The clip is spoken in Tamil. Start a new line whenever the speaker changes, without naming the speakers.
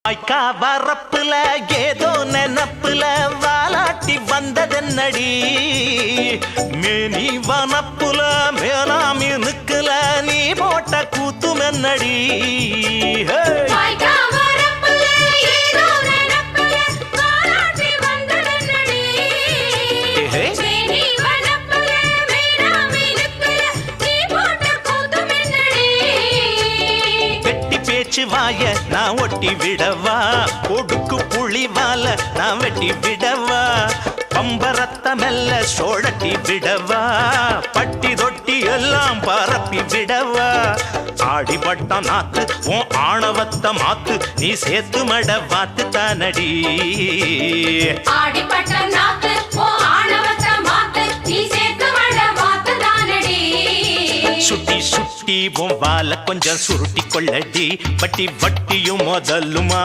வாய்க்கா வரப்புல ஏதோ நெனப்புல வாலாட்டி வந்ததென்னடி மேனி வனப்புல மேலாமி நிக்கல நீ போட்ட கூத்துமென்னடி வாய நான் ஒட்டி விடவா கொடுக்கு புளிவால நான் வெட்டி விடவா பம்பரத்த மெல்ல சோழட்டி விடவா பட்டி தொட்டி எல்லாம் பரப்பி விடவா ஆடிப்பட்ட நாத்து உன் ஆணவத்த மாத்து நீ சேர்த்து மட வாத்து தானடி
ஆடிப்பட்ட நாத்து உன் ஆணவத்த மாத்து நீ சேர்த்து மட வாத்து தானடி
சுட்டி சுட்டி உன் வால கொஞ்சம் சுருட்டி கொள்ளடி பட்டி வட்டியும் முதலுமா